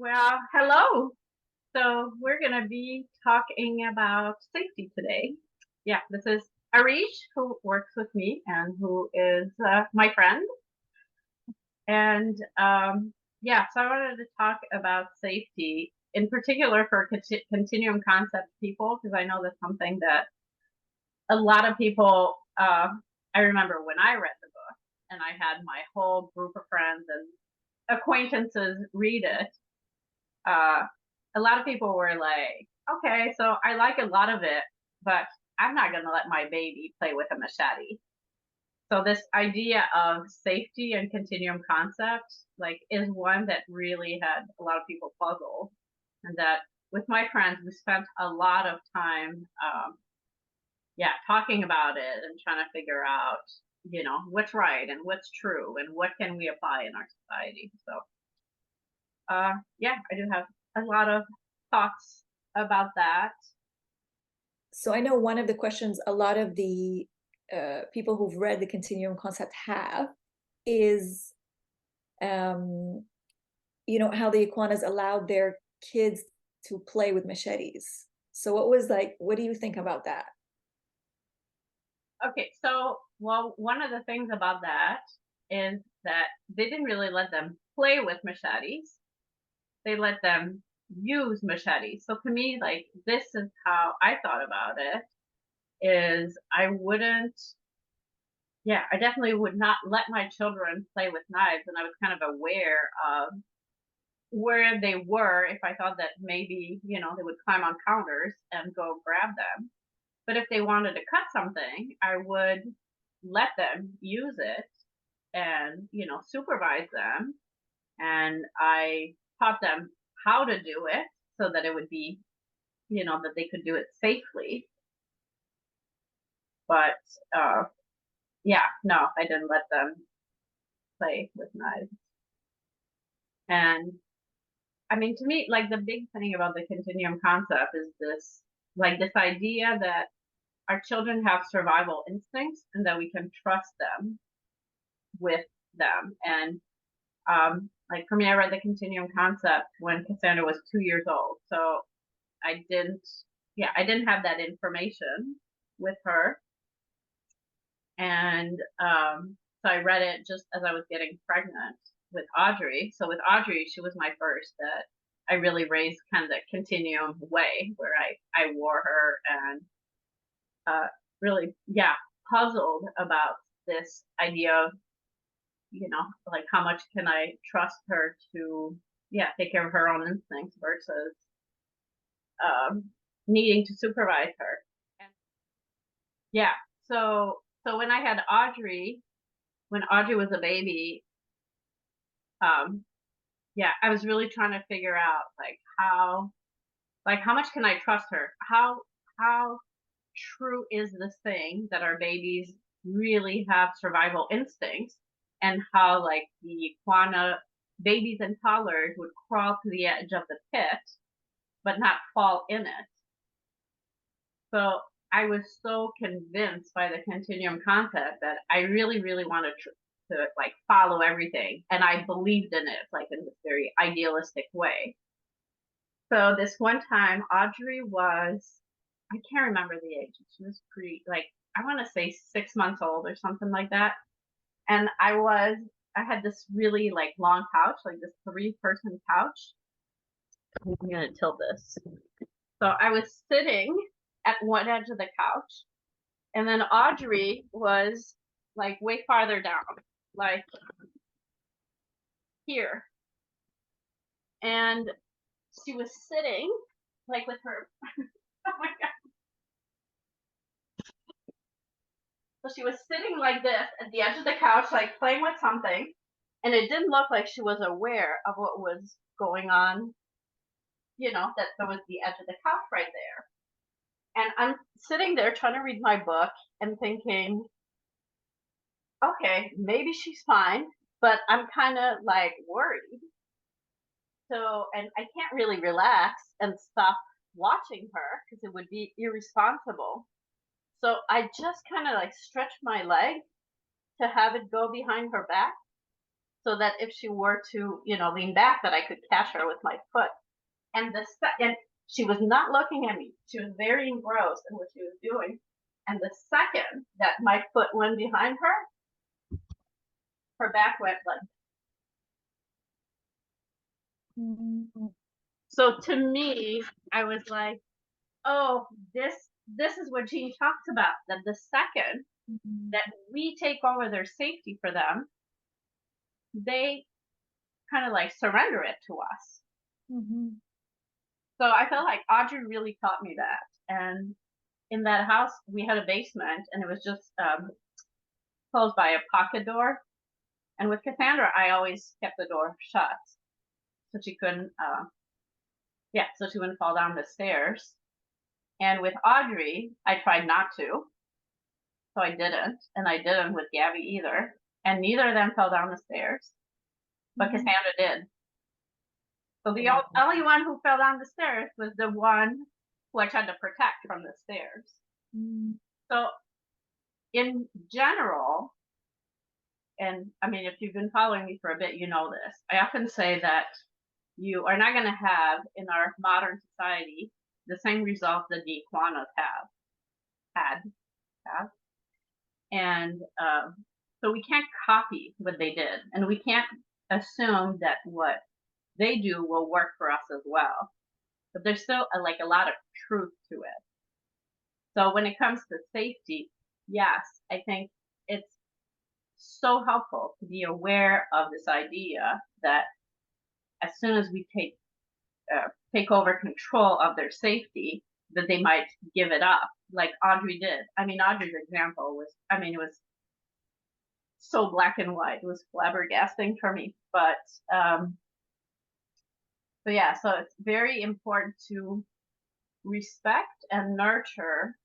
Well, hello. So we're going to be talking about safety today. Yeah, this is Areej, who works with me and who is my friend. And yeah, so I wanted to talk about safety in particular for continuum concept people, because I know that's something that a lot of people, I remember when I read the book and I had my whole group of friends and acquaintances read it. uh, a lot of people were like, okay, so I like a lot of it, but I'm not going to let my baby play with a machete. So this idea of safety and continuum concept, like, is one that really had a lot of people puzzled. And that with my friends, we spent a lot of time, yeah, talking about it and trying to figure out, what's right and what's true and what can we apply in our society. So yeah, I do have a lot of thoughts about that. So I know one of the questions a lot of the people who've read the Continuum Concept have is, um, how the Yequanas allowed their kids to play with machetes. So what do you think about that? Okay, so, well, one of the things about that is that they didn't really let them play with machetes. They let them use machetes. So to me, like, this is how I thought about it, is I wouldn't, yeah, I definitely would not let my children play with knives. And I was kind of aware of where they were if I thought that maybe, they would climb on counters and go grab them. But if they wanted to cut something, I would let them use it and, supervise them. And I taught them how to do it so that it would be, that they could do it safely. But yeah, no, I didn't let them play with knives. And I mean, to me, like, the big thing about the continuum concept is this idea that our children have survival instincts and that we can trust them with them. And like, for me, I read the Continuum Concept when Cassandra was 2 years old. So I didn't, yeah, I didn't have that information with her. And so I read it just as I was getting pregnant with Audrey. So with Audrey, she was my first that I really raised kind of the continuum way, where I wore her and really, yeah, puzzled about this idea of, like, how much can I trust her to, yeah, take care of her own instincts versus um, needing to supervise her. And yeah, so when I had Audrey, when Audrey was a baby, um, yeah, I was really trying to figure out, like, how much can I trust her? How true is this thing that our babies really have survival instincts, and how, like, the Yequana babies and toddlers would crawl to the edge of the pit but not fall in it. So I was so convinced by the continuum concept that I really, really wanted to, like, follow everything, and I believed in it, like, in this very idealistic way. So this one time, Audrey was, I can't remember the age. She was pretty, like, I want to say 6 months old or something like that. And I had this really, like, long couch, like this 3-person couch. I'm going to tilt this. So I was sitting at one edge of the couch, and then Audrey was, like, way farther down, like here. And she was sitting, like, with her, oh my God. So she was sitting like this at the edge of the couch, like, playing with something. And it didn't look like she was aware of what was going on, that there was the edge of the couch right there. And I'm sitting there trying to read my book and thinking, okay, maybe she's fine, but I'm kind of, like, worried. So, and I can't really relax and stop watching her because it would be irresponsible. So I just kind of, like, stretched my leg to have it go behind her back so that if she were to, lean back, that I could catch her with my foot. And and she was not looking at me. She was very engrossed in what she was doing. And the second that my foot went behind her, her back went like. Mm-hmm. So to me, I was like, oh, this is what Jean talks about. That the second that we take over their safety for them, they kind of like surrender it to us. Mm-hmm. So I felt like Audrey really taught me that. And in that house, we had a basement, and it was just closed by a pocket door. And with Cassandra, I always kept the door shut so she couldn't, so she wouldn't fall down the stairs. And with Audrey, I tried not to, so I didn't, and I didn't with Gabby either. And neither of them fell down the stairs, but Cassandra did. So the only one who fell down the stairs was the one who I tried to protect from the stairs. Mm-hmm. So in general, and I mean, if you've been following me for a bit, you know this. I often say that you are not going to have in our modern society the same result that the Yequanas have. And so we can't copy what they did, and we can't assume that what they do will work for us as well. But there's still a lot of truth to it. So when it comes to safety, yes, I think it's so helpful to be aware of this idea that as soon as we take over control of their safety, that they might give it up, like Audrey did. I mean, Audrey's example was, it was so black and white. It was flabbergasting for me. But yeah, so it's very important to respect and nurture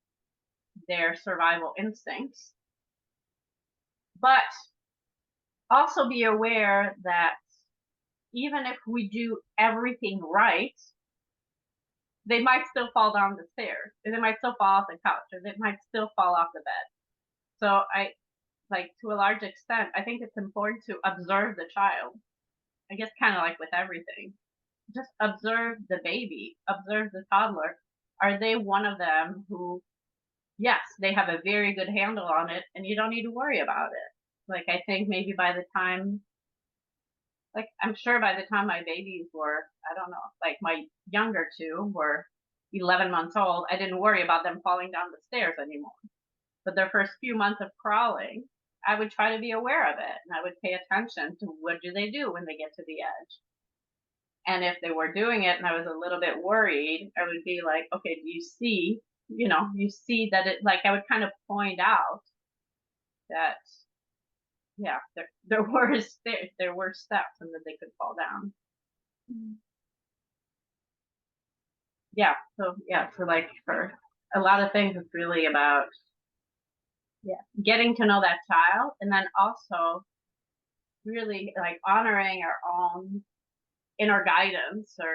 their survival instincts, but also be aware that even if we do everything right, they might still fall down the stairs, or they might still fall off the couch, or they might still fall off the bed. So to a large extent, I think it's important to observe the child. I guess kind of like with everything. Just observe the baby, observe the toddler. Are they one of them who, yes, they have a very good handle on it and you don't need to worry about it? I think maybe by the time, I'm sure by the time my babies were, I don't know, my younger two were 11 months old, I didn't worry about them falling down the stairs anymore. But their first few months of crawling, I would try to be aware of it, and I would pay attention to what do they do when they get to the edge. And if they were doing it and I was a little bit worried, I would be like, okay, do you see, you see that it, I would kind of point out that, yeah, there were steps and that they could fall down. Mm-hmm. Yeah. So for a lot of things, it's really about, getting to know that child, and then also really honoring our own inner guidance, or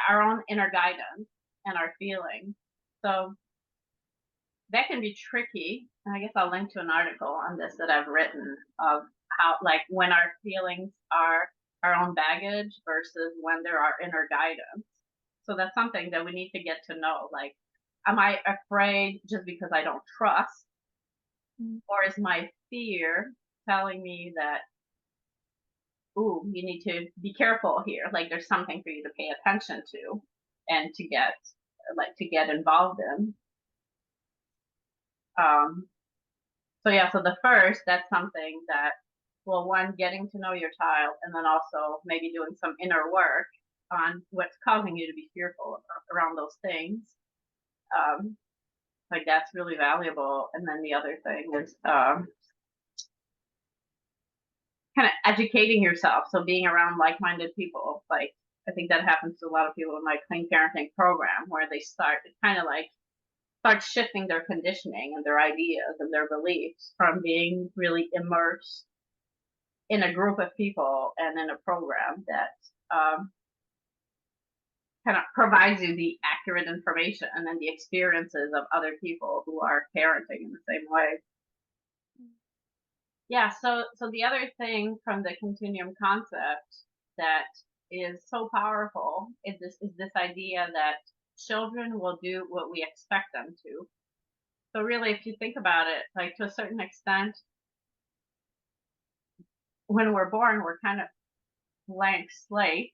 our own inner guidance and our feelings. So that can be tricky. And I guess I'll link to an article on this that I've written of how when our feelings are our own baggage versus when they're our inner guidance. So that's something that we need to get to know. Am I afraid just because I don't trust? Or is my fear telling me that, ooh, you need to be careful here. There's something for you to pay attention to and to get involved in. So the first, that's something that, well, one, getting to know your child, and then also maybe doing some inner work on what's causing you to be fearful around those things. That's really valuable. And then the other thing is kind of educating yourself. So being around like-minded people, I think that happens to a lot of people in my clean parenting program, where they start shifting their conditioning and their ideas and their beliefs from being really immersed in a group of people and in a program that kind of provides you the accurate information and then the experiences of other people who are parenting in the same way. Yeah, so the other thing from the continuum concept that is so powerful is this idea that children will do what we expect them to. So really, if you think about it, like to a certain extent, when we're born, we're kind of blank slate,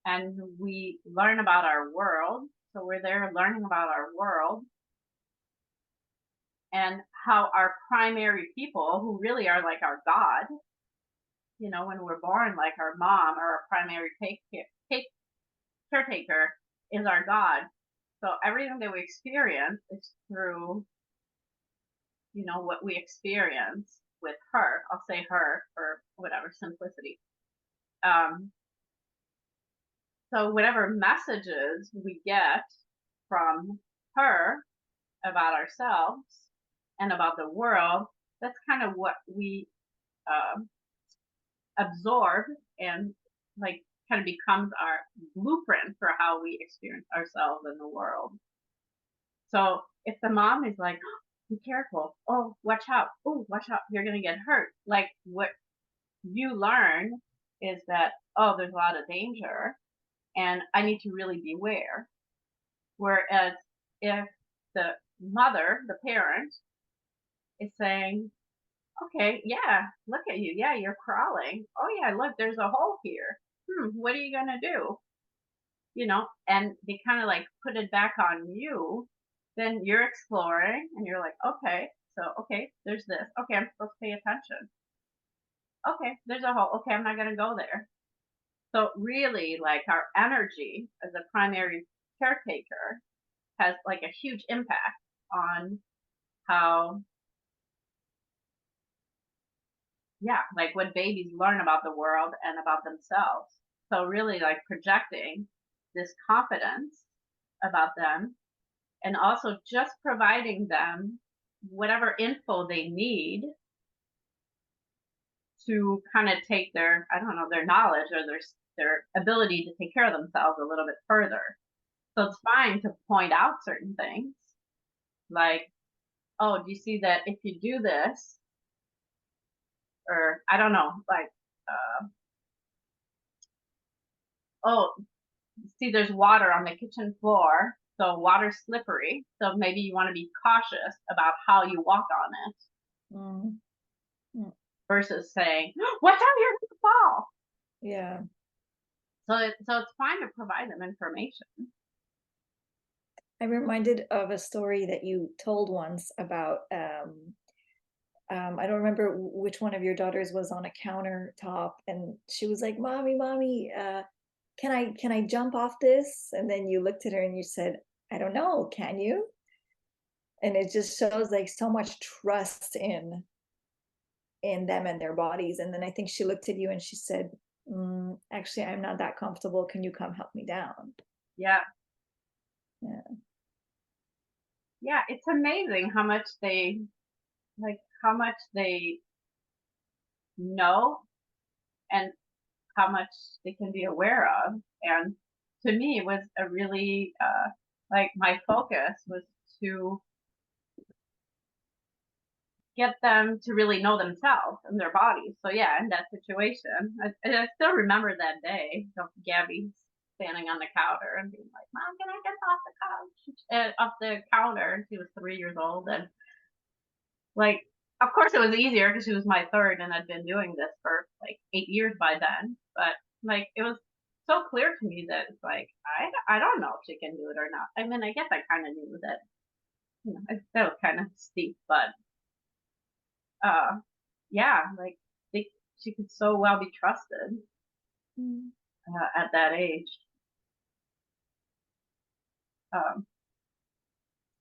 and we learn about our world. So we're there learning about our world and how our primary people, who really are like our God, when we're born, like our mom or our primary caretaker is our God. So everything that we experience is through, what we experience with her. I'll say her for whatever simplicity. Um, so whatever messages we get from her about ourselves and about the world, that's kind of what we um, absorb and like kind of becomes our blueprint for how we experience ourselves in the world. So if the mom is like, oh, be careful, oh, watch out, oh, watch out, you're gonna get hurt. Like what you learn is that, oh, there's a lot of danger and I need to really beware. Whereas if the mother, the parent, is saying, okay, yeah, look at you. Yeah, you're crawling. Oh, yeah, look, there's a hole here. What are you going to do? And they kind of like put it back on you. Then you're exploring and you're like, okay, so, okay, there's this. Okay, I'm supposed to pay attention. Okay, there's a hole. Okay, I'm not going to go there. So, really, like our energy as a primary caretaker has like a huge impact on how, yeah, like what babies learn about the world and about themselves. So really like projecting this confidence about them and also just providing them whatever info they need to kind of take their, I don't know, their knowledge or their ability to take care of themselves a little bit further. So it's fine to point out certain things like, oh, do you see that if you do this, or I don't know, like, oh, see there's water on the kitchen floor, so water's slippery, so maybe you want to be cautious about how you walk on it Mm, mm, versus saying watch out, you're going to fall. yeah. So it's fine to provide them information. I'm reminded of a story that you told once about I don't remember which one of your daughters was on a countertop and she was like, "Mommy, mommy, can I jump off this?" And then you looked at her and you said, "I don't know, can you?" And it just shows like so much trust in them and their bodies. And then I think she looked at you and she said, "Actually, I'm not that comfortable. Can you come help me down?" Yeah, Yeah. yeah, it's amazing how much they know and how much they can be aware of. And to me it was a really like my focus was to get them to really know themselves and their bodies. So yeah, in that situation, I still remember that day of Gabby standing on the counter and being like, "Mom, can I get off the couch, off the counter?" And she was 3 years old, and like, of course, it was easier because she was my third, and I'd been doing this for like 8 years by then. But like, it was so clear to me that it's like I don't know if she can do it or not. I mean, I guess I kind of knew that. That was kind of steep, but uh, yeah, like they, she could so well be trusted Mm. at that age. Um,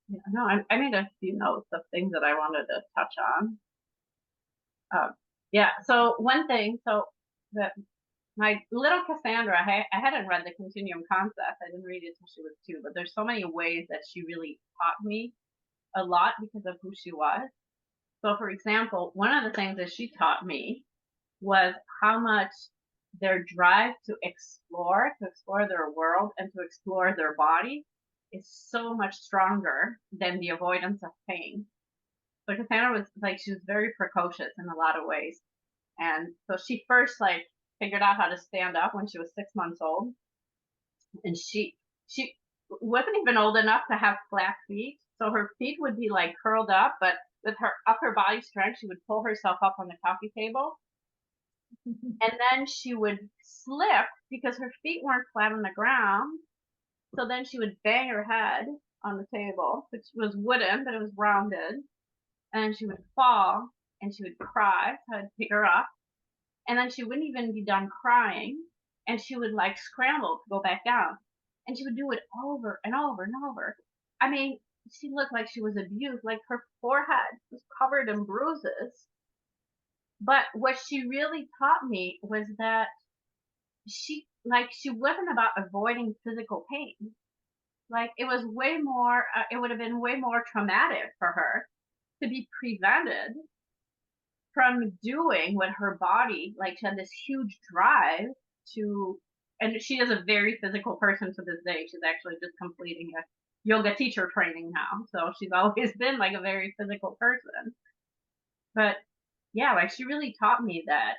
yeah, no, I made a few notes of things that I wanted to touch on. Um, yeah, so one thing, so that my little Cassandra, I hadn't read the Continuum Concept. I didn't read it until she was 2, but there's so many ways that she really taught me a lot because of who she was. So, for example, one of the things that she taught me was how much their drive to explore their world and to explore their body is so much stronger than the avoidance of pain. So Cassandra was like, she was very precocious in a lot of ways. And so she first like figured out how to stand up when she was 6 months old. And she wasn't even old enough to have flat feet. So her feet would be like curled up, but with her upper body strength, she would pull herself up on the coffee table. And then she would slip because her feet weren't flat on the ground. So then she would bang her head on the table, which was wooden, but it was rounded. And she would fall and she would cry. So I'd pick her up. And then she wouldn't even be done crying. And she would like scramble to go back down. And she would do it over and over and over. I mean, she looked like she was abused. Like her forehead was covered in bruises. But what she really taught me was that she wasn't about avoiding physical pain. Like it was way more, it would have been way more traumatic for her to be prevented from doing what her body, like she had this huge drive to, and she is a very physical person to this day. She's actually just completing a yoga teacher training now. So she's always been like a very physical person. But yeah, like she really taught me that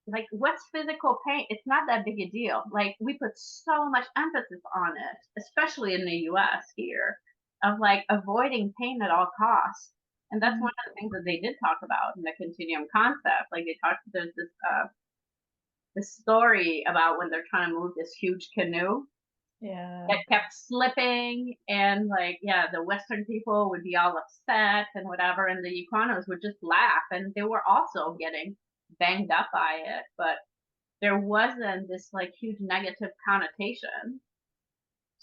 like what's physical pain, it's not that big a deal. Like we put so much emphasis on it, especially in the US here, of like avoiding pain at all costs. And that's one of the things that they did talk about in the Continuum Concept. Like they talked, there's this story about when they're trying to move this huge canoe Yeah. that kept slipping, and like yeah, the Western people would be all upset and whatever, and the Yequanas would just laugh, and they were also getting banged up by it, but there wasn't this like huge negative connotation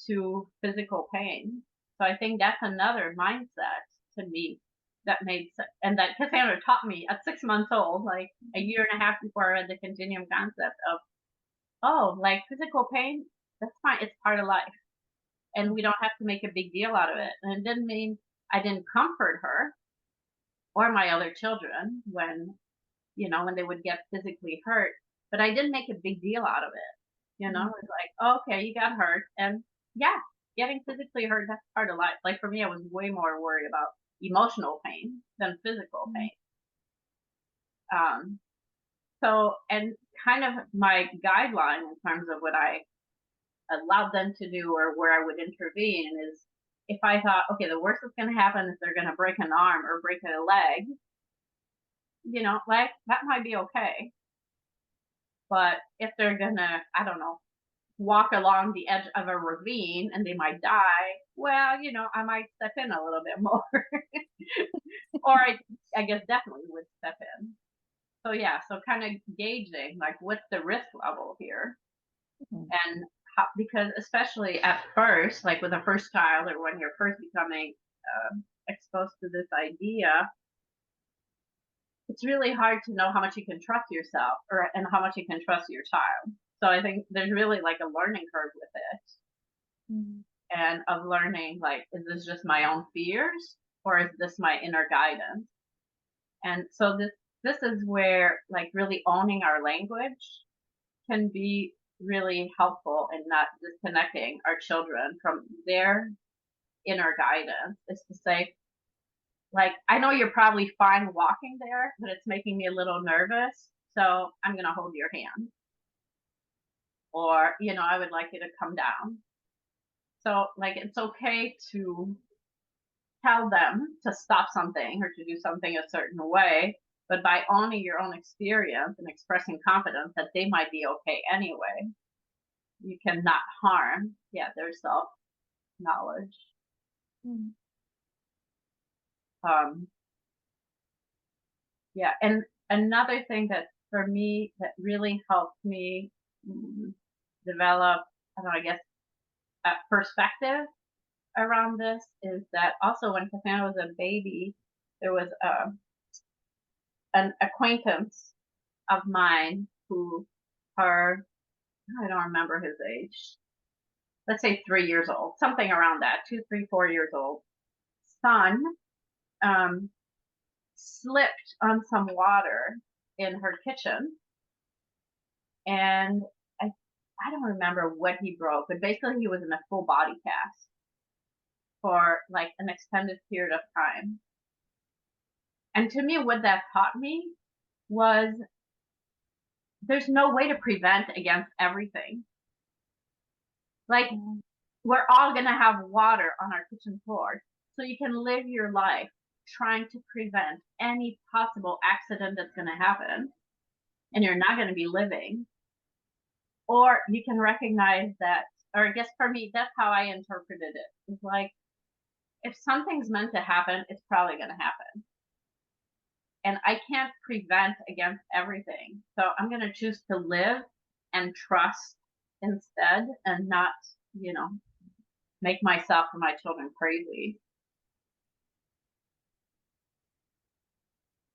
to physical pain. So I think that's another mindset to me that made sense, and that Cassandra taught me at 6 months old, like a year and a half before I read the Continuum Concept of, oh, like physical pain, that's fine, it's part of life, and we don't have to make a big deal out of it. And it didn't mean I didn't comfort her or my other children when, when they would get physically hurt, but I didn't make a big deal out of it. It's like, oh, okay, you got hurt. And yeah, getting physically hurt, that's part of life. Like for me, I was way more worried about emotional pain than physical pain. Um, so, and kind of my guideline in terms of what I allowed them to do or where I would intervene is if I thought, okay, the worst that's going to happen is they're going to break an arm or break a leg, like that might be okay. But if they're going to, I don't know, walk along the edge of a ravine and they might die, well, I might step in a little bit more. Or I guess definitely would step in. So yeah, so kind of gauging like what's the risk level here. And because especially at first, like with a first child or when you're first becoming exposed to this idea, it's really hard to know how much you can trust yourself and how much you can trust your child. So I think there's really like a learning curve with it, and of learning like, is this just my own fears or is this my inner guidance? And so this is where like really owning our language can be really helpful in not disconnecting our children from their inner guidance. Is to say, like, I know you're probably fine walking there, but it's making me a little nervous, so I'm gonna hold your hand. Or, I would like you to come down. So like it's okay to tell them to stop something or to do something a certain way, but by owning your own experience and expressing confidence that they might be okay anyway, you cannot harm, their self knowledge. And another thing that for me that really helped me develop, I don't know, I guess, a perspective around this is that also when Cassandra was a baby, there was an acquaintance of mine who I don't remember his age, let's say 3 years old, something around that, 2, 3, 4 years old, son slipped on some water in her kitchen, and I don't remember what he broke, but basically he was in a full body cast for like an extended period of time. And to me, what that taught me was there's no way to prevent against everything. Like, we're all going to have water on our kitchen floor. So you can live your life trying to prevent any possible accident that's going to happen, and you're not going to be living. Or you can recognize that, or I guess for me, that's how I interpreted it. It's like, if something's meant to happen, it's probably going to happen. And I can't prevent against everything. So I'm going to choose to live and trust instead, and not, you know, make myself or my children crazy.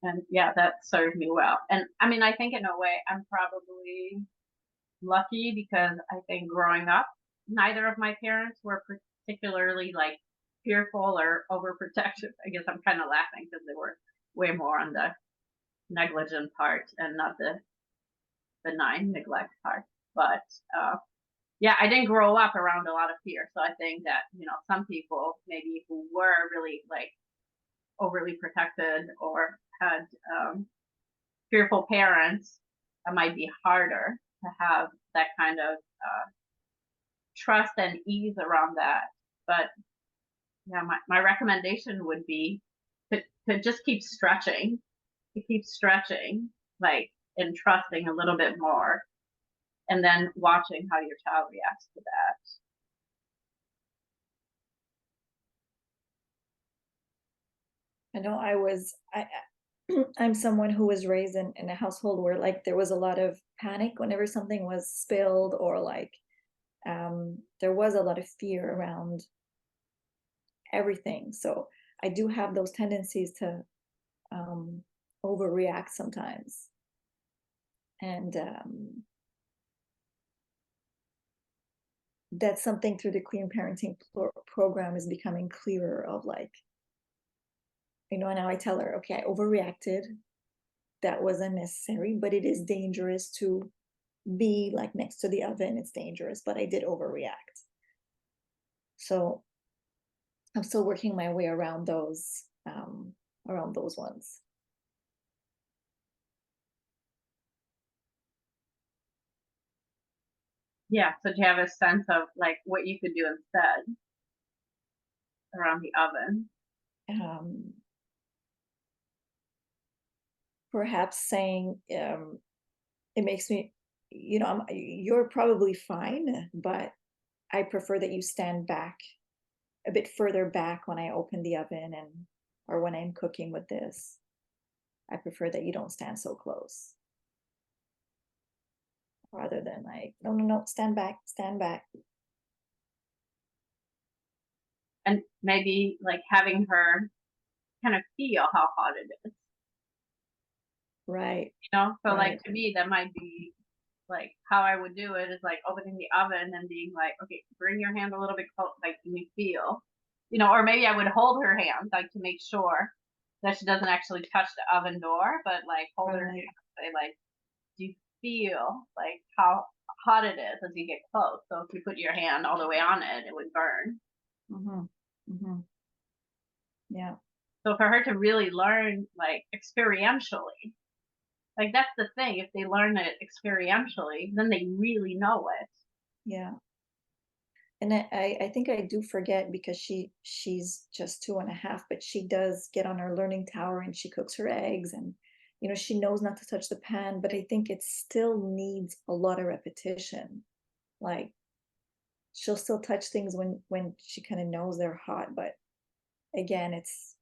And yeah, that served me well. And I mean, I think in a way I'm probably lucky, because I think growing up, neither of my parents were particularly like fearful or overprotective. I guess I'm kind of laughing because they were way more on the negligent part and not the benign neglect part. But yeah, I didn't grow up around a lot of fear. So I think that, some people maybe who were really like overly protected or had fearful parents, it might be harder to have that kind of trust and ease around that. But yeah, my recommendation would be to just keep stretching, like, and trusting a little bit more, and then watching how your child reacts to that. I know I'm someone who was raised in a household where like there was a lot of panic whenever something was spilled, or like there was a lot of fear around everything. So I do have those tendencies to um, overreact sometimes. And that's something through the Clean Parenting program is becoming clearer of, like, now I tell her, okay, I overreacted. That was unnecessary, but it is dangerous to be like next to the oven. It's dangerous, but I did overreact. So I'm still working my way around those ones. Yeah. So do you have a sense of like what you could do instead around the oven? Um, Perhaps saying, it makes me, you're probably fine, but I prefer that you stand back a bit further back when I open the oven, or when I'm cooking with this. I prefer that you don't stand so close, rather than like, no, no, no, stand back, stand back. And maybe like having her kind of feel how hot it is. Right, So like right. to me, that might be like how I would do it, is like opening the oven and being like, okay, bring your hand a little bit close, like, can you feel, or maybe I would hold her hand, like, to make sure that she doesn't actually touch the oven door, but like hold her Right. hand, say like, do you feel like how hot it is as you get close? So if you put your hand all the way on it, it would burn. Mm-hmm. Mm-hmm. Yeah. So for her to really learn like experientially, like that's the thing. If they learn it experientially, then they really know it. Yeah. And I think I do forget, because she's just 2.5, but she does get on her learning tower and she cooks her eggs, and she knows not to touch the pan, but I think it still needs a lot of repetition. Like, she'll still touch things when she kind of knows they're hot, but again, it's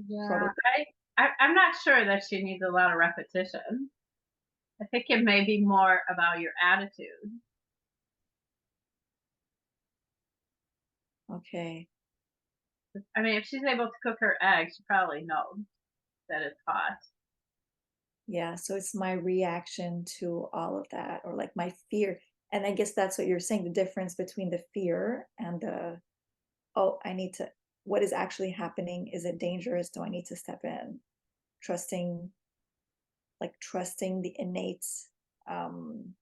Yeah, probably I'm not sure that she needs a lot of repetition. I think it may be more about your attitude. okay. I mean, if she's able to cook her eggs, she probably knows that it's hot. Yeah, so it's my reaction to all of that, or like my fear. And I guess that's what you're saying, the difference between the fear and the, oh, what is actually happening? Is it dangerous? Do I need to step in? Trusting, like trusting the innate, um,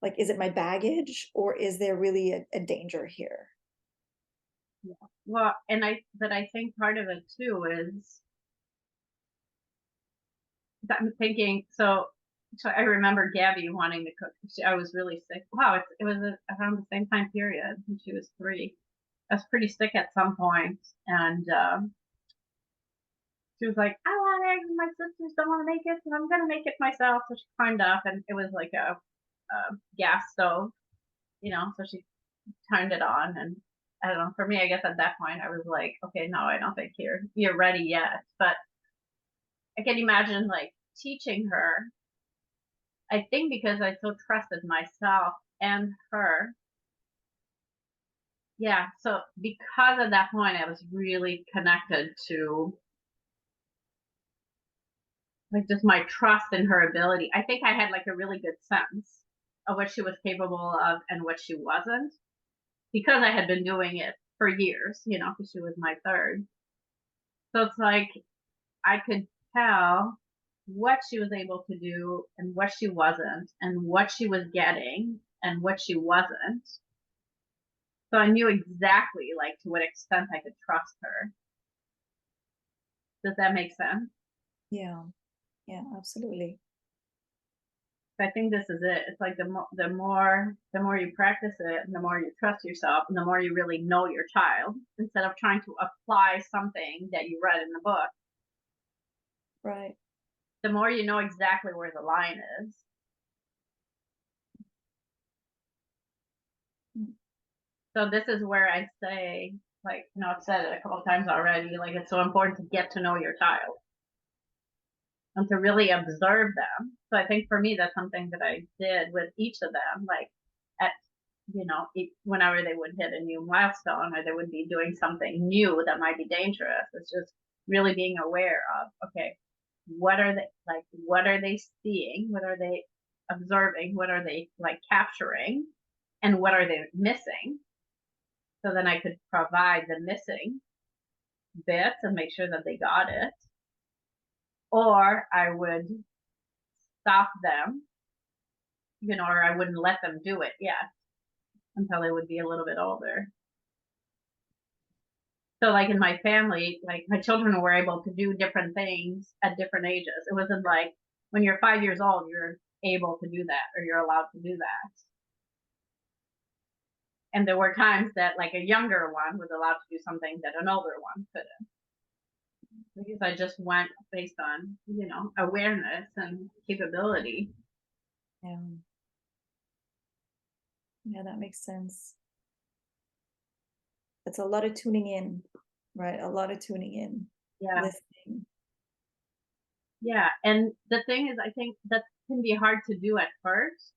like, is it my baggage, or is there really a danger here? Yeah. Well, but I think part of it too is that I'm thinking, so I remember Gabby wanting to cook. I was really sick. Wow, it was around the same time period when she was 3. I was pretty sick at some point, and she was like, "I want eggs, and my sisters don't want to make it, so I'm gonna make it myself." So she climbed up, and it was like a gas stove, So she turned it on, and I don't know. For me, I guess at that point, I was like, "Okay, no, I don't think you're ready yet." But I can imagine like teaching her. I think because I so trusted myself and her. Yeah, so because at that point I was really connected to like just my trust in her ability. I think I had like a really good sense of what she was capable of and what she wasn't because I had been doing it for years, because she was my third. So it's like I could tell what she was able to do and what she wasn't, and what she was getting and what she wasn't. So I knew exactly like to what extent I could trust her. Does that make sense? Yeah, yeah, absolutely. I think this is it. It's like the more you practice it, and the more you trust yourself, and the more you really know your child, instead of trying to apply something that you read in the book. Right. The more you know exactly where the line is. Mm. So this is where I say, like, I've said it a couple of times already, like it's so important to get to know your child and to really observe them. So I think for me, that's something that I did with each of them, like at, whenever they would hit a new milestone or they would be doing something new that might be dangerous. It's just really being aware of, okay, what are they seeing? What are they observing? What are they like capturing? And what are they missing? So then I could provide the missing bits and make sure that they got it. Or I would stop them, or I wouldn't let them do it yet until they would be a little bit older. So like in my family, like my children were able to do different things at different ages. It wasn't like when you're 5 years old, you're able to do that or you're allowed to do that. And there were times that like a younger one was allowed to do something that an older one couldn't. Because I just went based on, awareness and capability. Yeah. Yeah, that makes sense. It's a lot of tuning in, right? A lot of tuning in, Yeah. listening. Yeah. And the thing is, I think that can be hard to do at first.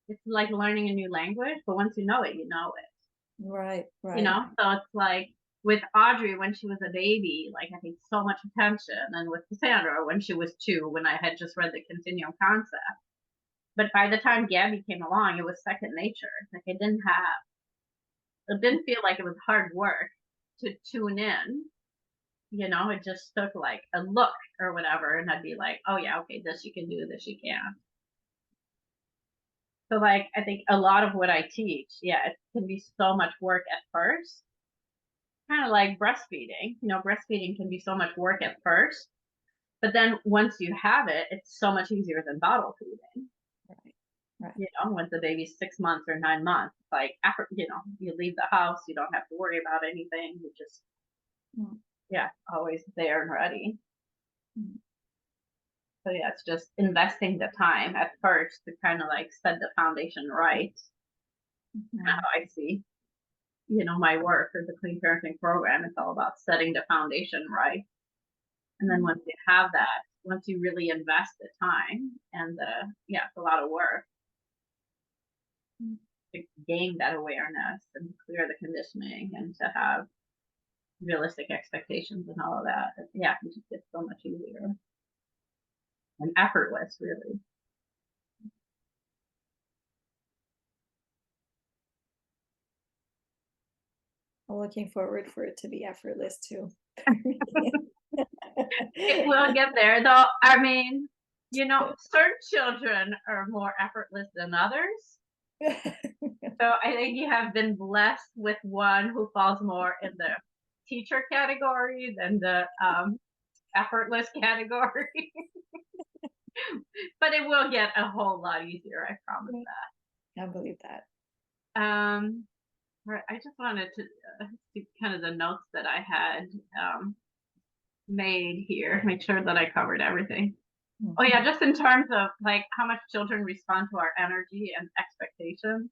It's like learning a new language, but once you know it, you know it. Right, right. So it's like with Audrey when she was a baby, like I paid so much attention, and with Cassandra when she was 2, when I had just read the Continuum Concept. But by the time Gabby came along, it was second nature. Like it didn't feel like it was hard work to tune in. It just took like a look or whatever, and I'd be like, oh yeah, okay, this you can do, this you can't. So like I think a lot of what I teach, yeah, it can be so much work at first. Kind of like breastfeeding. Breastfeeding can be so much work at first, but then once you have it, it's so much easier than bottle feeding. Right, right. Once the baby's 6 months or 9 months, like after, you leave the house, you don't have to worry about anything. You just, Mm. yeah, always there and ready. Mm. So yeah, it's just investing the time at first to kind of like set the foundation right. Mhm. How I see, my work or the clean parenting program. It's all about setting the foundation right. And then Mm. once you have that, once you really invest the time and yeah, it's a lot of work Mm. to gain that awareness and clear the conditioning and to have realistic expectations and all of that. Yeah, it just gets so much easier and effortless, really. I'm looking forward for it to be effortless too. It will get there, though. I mean, certain children are more effortless than others. So I think you have been blessed with one who falls more in the teacher category than the effortless category. But it will get a whole lot easier, I promise I believe that. that. I just wanted to see kind of the notes that I had made here, make sure that I covered everything. Oh yeah, just in terms of like how much children respond to our energy and expectations.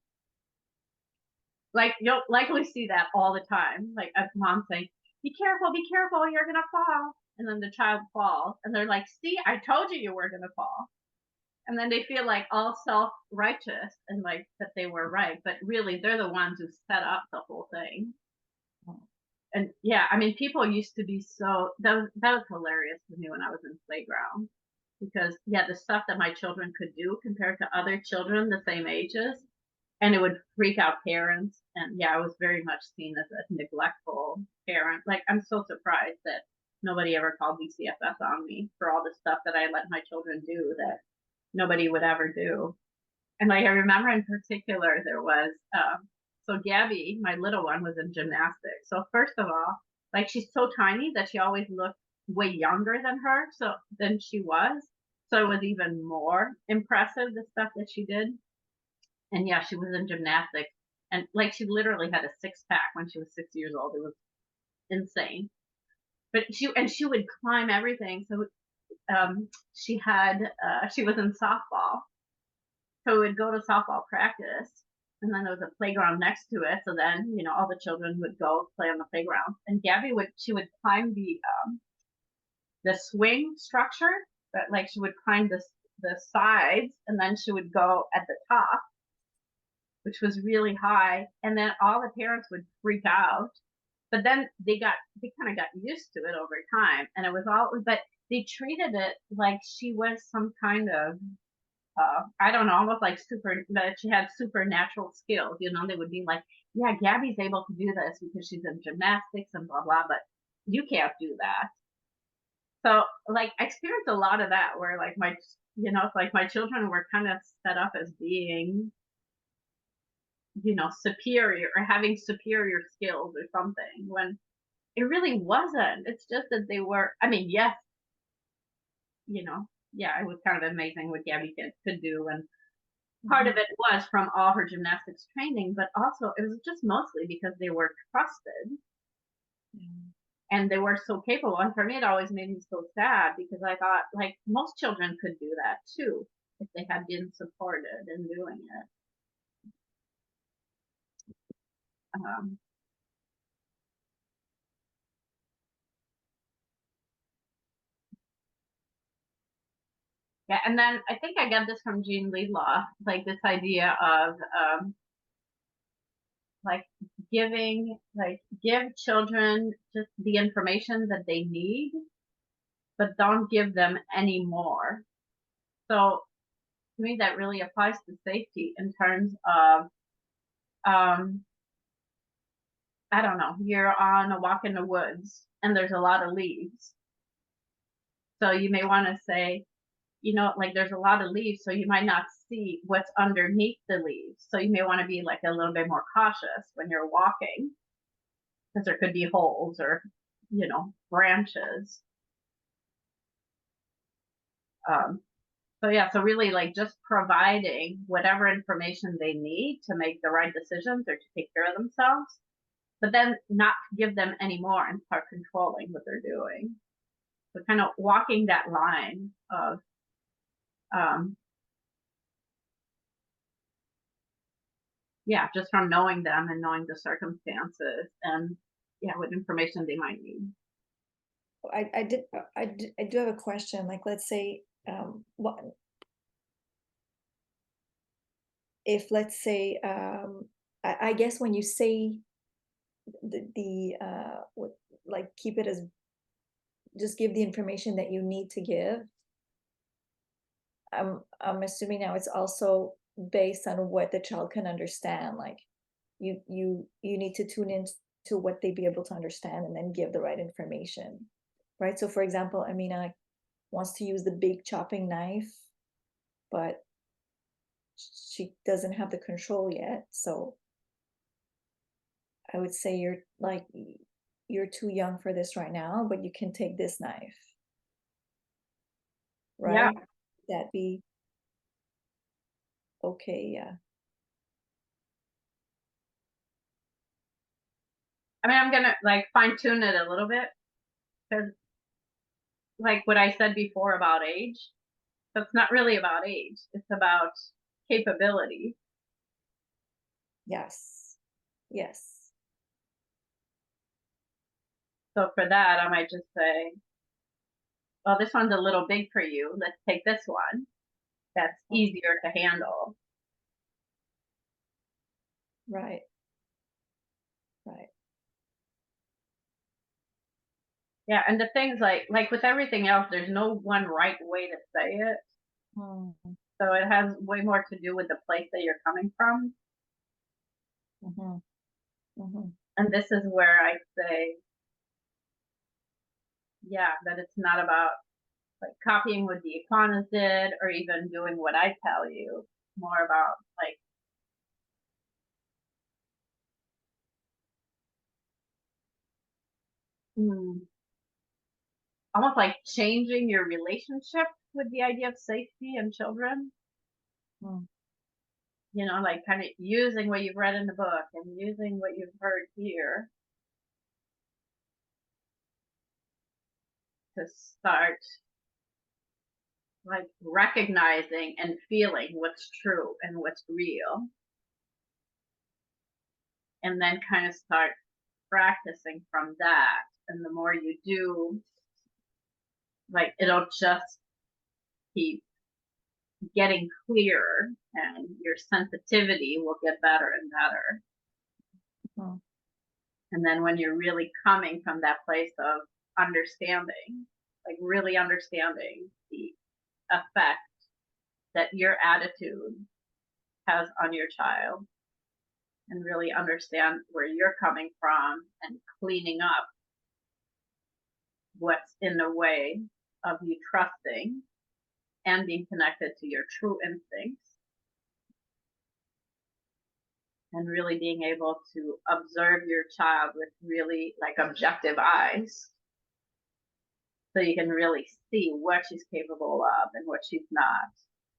Like you'll likely see that all the time. Like a mom saying, be careful, you're gonna fall." And then the child falls and they're like, "See, I told you you were gonna fall." And then they feel like all self-righteous and like that they were right, but really they're the ones who set up the whole thing. And yeah, I mean, people used to be so that was hilarious to me when I was in playground because yeah, the stuff that my children could do compared to other children the same ages, and it would freak out parents. And yeah, I was very much seen as a neglectful parent. Like I'm so surprised that nobody ever called DCFS on me for all the stuff that I let my children do that nobody would ever do. And like I remember in particular, there was so Gabby, my little one, was in gymnastics. So first of all, like she's so tiny that she always looked way younger than her, so than she was. So it was even more impressive the stuff that she did. And yeah, she was in gymnastics, and like she literally had a six pack when she was 6 years old. It was insane. But she would climb everything. So she was in softball, so we would go to softball practice, and then there was a playground next to it. So then, all the children would go play on the playground, and Gabby would climb the swing structure, but like she would climb the sides, and then she would go at the top, which was really high, and then all the parents would freak out. But then they kind of got used to it over time, and it was all. But they treated it like she was some kind of I don't know, almost like that she had supernatural skills. They would be like, yeah, Gabby's able to do this because she's in gymnastics and blah, blah, but you can't do that. So, like, I experienced a lot of that where, like, it's like my children were kind of set up as being, superior or having superior skills or something when it really wasn't. It's just that they were, I mean, yes, yeah, it was kind of amazing what Gabby could do. And part of it was from all her gymnastics training, but also it was just mostly because they were trusted and they were so capable. And for me, it always made me so sad because I thought like most children could do that too if they had been supported in doing it. Um, yeah, and then I think I got this from Jean Law, like this idea of like give children just the information that they need, but don't give them any more. So to me, that really applies to safety in terms of, I don't know, you're on a walk in the woods and there's a lot of leaves. So you may want to say, like there's a lot of leaves, so you might not see what's underneath the leaves. So you may want to be like a little bit more cautious when you're walking because there could be holes or, branches. Um, so yeah, so really like just providing whatever information they need to make the right decisions or to take care of themselves, but then not give them any more and start controlling what they're doing. So kind of walking that line of um, yeah, just from knowing them and knowing the circumstances and yeah, what information they might need. I do have a question. Like, let's say, what if, let's say, I guess when you say like keep it as just give the information that you need to give. I'm assuming now it's also based on what the child can understand. Like you need to tune in to what they be able to understand and then give the right information. Right. So for example, Amina wants to use the big chopping knife, but she doesn't have the control yet. So I would say you're too young for this right now, but you can take this knife, Yeah. right? That be okay, yeah. I mean, I'm gonna like fine tune it a little bit because, like what I said before about age, so it's not really about age. It's about capability. Yes. Yes. So for that, I might just say, well, this one's a little big for you. Let's take this one that's Oh, easier to handle. right. Right. Yeah, and the things like with everything else, there's no one right way to say it. Mm, So it has way more to do with the place that you're coming from. mhm, mhm, And this is where I say, yeah, that it's not about like copying what the Yequanas did or even doing what I tell you. More about like, hmm, almost like changing your relationship with the idea of safety and children. mm, You know, like kind of using what you've read in the book and using what you've heard here to start like recognizing and feeling what's true and what's real, and then kind of start practicing from that. And the more you do, like it'll just keep getting clearer and your sensitivity will get better and better. mhm, And then when you're really coming from that place of understanding, like really understanding the effect that your attitude has on your child, and really understand where you're coming from and cleaning up what's in the way of you trusting and being connected to your true instincts, and really being able to observe your child with really like objective eyes so you can really see what she's capable of and what she's not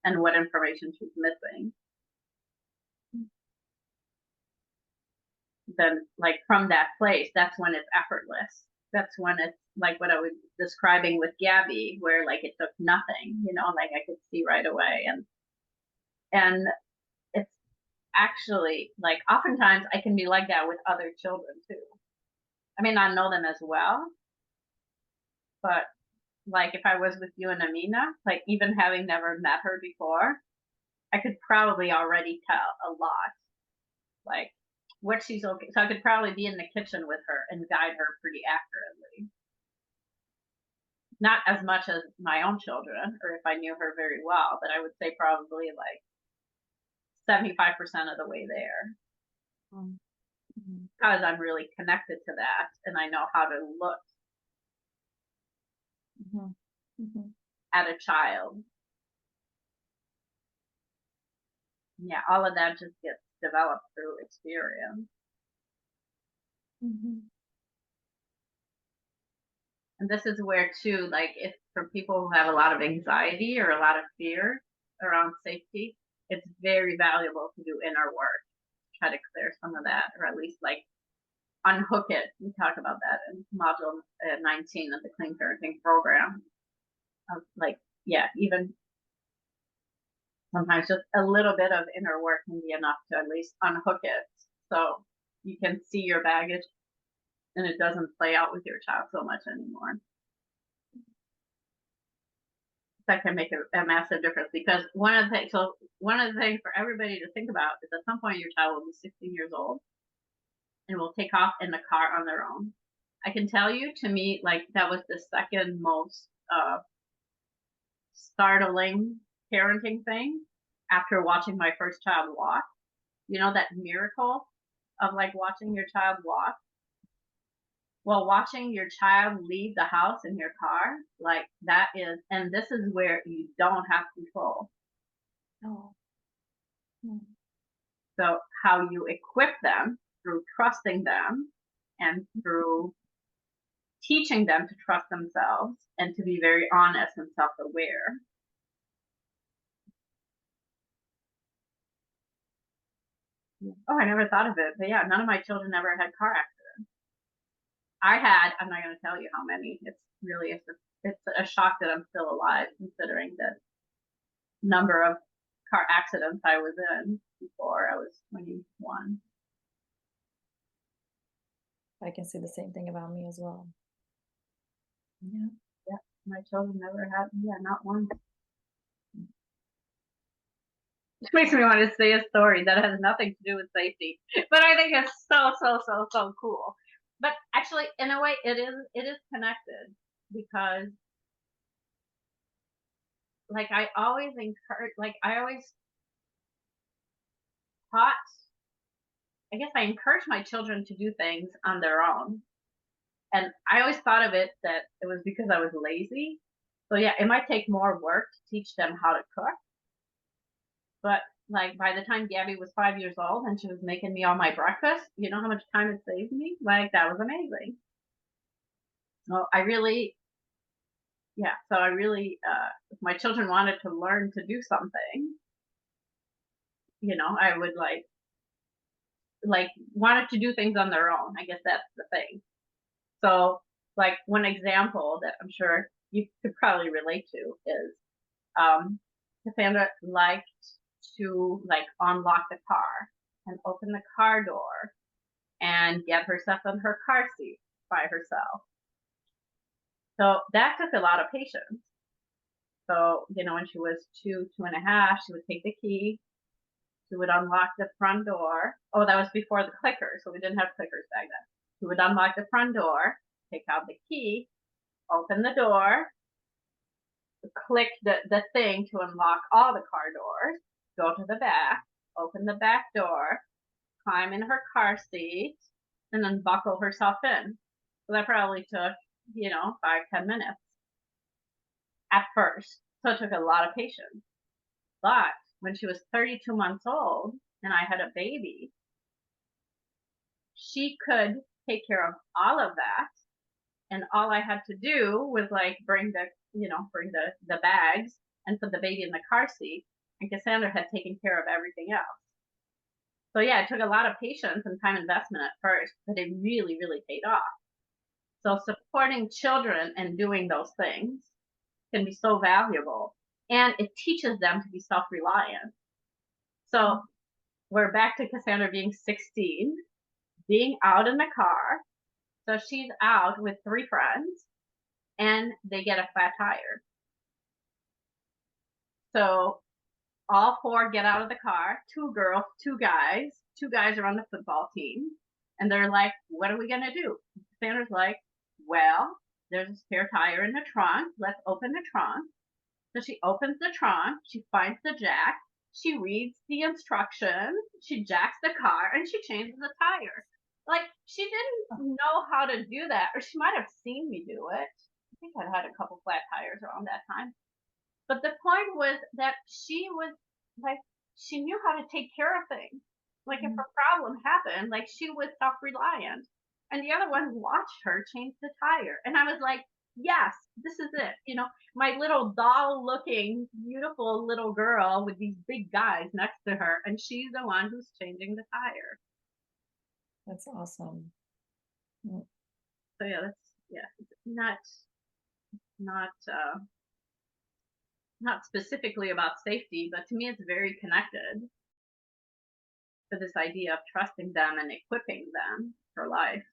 and what information she's missing. Then like from that place, that's when it's effortless. That's when it's like what I was describing with Gabby, where like it took nothing, you know, like I could see right away. And it's actually like oftentimes I can be like that with other children too. I may not know them as well, but like if I was with you and Amina, like even having never met her before, I could probably already tell a lot, like what she's okay. So I could probably be in the kitchen with her and guide her pretty accurately. Not as much as my own children, or if I knew her very well, but I would say probably like 75% of the way there mm, mhm, because I'm really connected to that and I know how to look mhm, mhm, at a child. Yeah, all of that just gets developed through experience. mhm, And this is where too, like if for people who have a lot of anxiety or a lot of fear around safety, it's very valuable to do inner work, try to clear some of that, or at least like unhook it. We talk about that in module 19 of the Clean Parenting program. Like, yeah, even sometimes just a little bit of inner work can be enough to at least unhook it so you can see your baggage and it doesn't play out with your child so much anymore. That can make a massive difference because one of the things for everybody to think about is at some point your child will be 16 years old and will take off in the car on their own. I can tell you, to me, like that was the second most startling parenting thing after watching my first child walk. You know, that miracle of like watching your child walk. Well, watching your child leave the house in your car, like that is, and this is where you don't have control. no, So how you equip them through trusting them and through teaching them to trust themselves and to be very honest and self-aware. Oh, I never thought of it, but yeah, none of my children ever had car accidents. I had, I'm not going to tell you how many. It's a shock that I'm still alive, considering the number of car accidents I was in before I was 21. I can say the same thing about me as well. Yeah, yeah. My children never had, yeah, not one. Which makes me want to say a story that has nothing to do with safety, but I think it's so cool. But actually, in a way, it is connected because, like, I always encourage, like, I always taught. I guess I encourage my children to do things on their own, and I always thought of it that it was because I was lazy. So yeah, it might take more work to teach them how to cook, but like by the time Gabby was 5 years old and she was making me all my breakfast, you know how much time it saved me? Like that was amazing. So I really, yeah, so I really, if my children wanted to learn to do something, I would like wanted to do things on their own. I guess that's the thing. So like one example that I'm sure you could probably relate to is Cassandra liked to like unlock the car and open the car door and get herself in her car seat by herself. So that took a lot of patience. So, when she was 2.5, she would take the key, she would unlock the front door. Oh, that was before the clicker, so we didn't have clickers back then. She would unlock the front door, take out the key, open the door, click the thing to unlock all the car doors, go to the back, open the back door, climb in her car seat, and then buckle herself in. So that probably took, 5-10 minutes at first. So it took a lot of patience. But when she was 32 months old and I had a baby, she could take care of all of that. And all I had to do was like bring the bags and put the baby in the car seat. And Cassandra had taken care of everything else. So yeah, it took a lot of patience and time investment at first, but it really, really paid off. So supporting children and doing those things can be so valuable, and it teaches them to be self-reliant. So we're back to Cassandra being 16, being out in the car. So she's out with 3 friends and they get a flat tire. So all 4 get out of the car, 2 girls, 2 guys. 2 guys are on the football team. And they're like, what are we going to do? Cassandra's like, well, there's a spare tire in the trunk. Let's open the trunk. So she opens the trunk. She finds the jack. She reads the instructions. She jacks the car and she changes the tire. Like, she didn't know how to do that, or she might have seen me do it. I think I'd had a couple flat tires around that time. But the point was that she was like, she knew how to take care of things. Like if a problem happened, like she was self-reliant. And the other one watched her change the tire. And I was like, yes, this is it. My little doll looking, beautiful little girl with these big guys next to her. And she's the one who's changing the tire. That's awesome. So yeah, it's not specifically about safety, but to me it's very connected to this idea of trusting them and equipping them for life.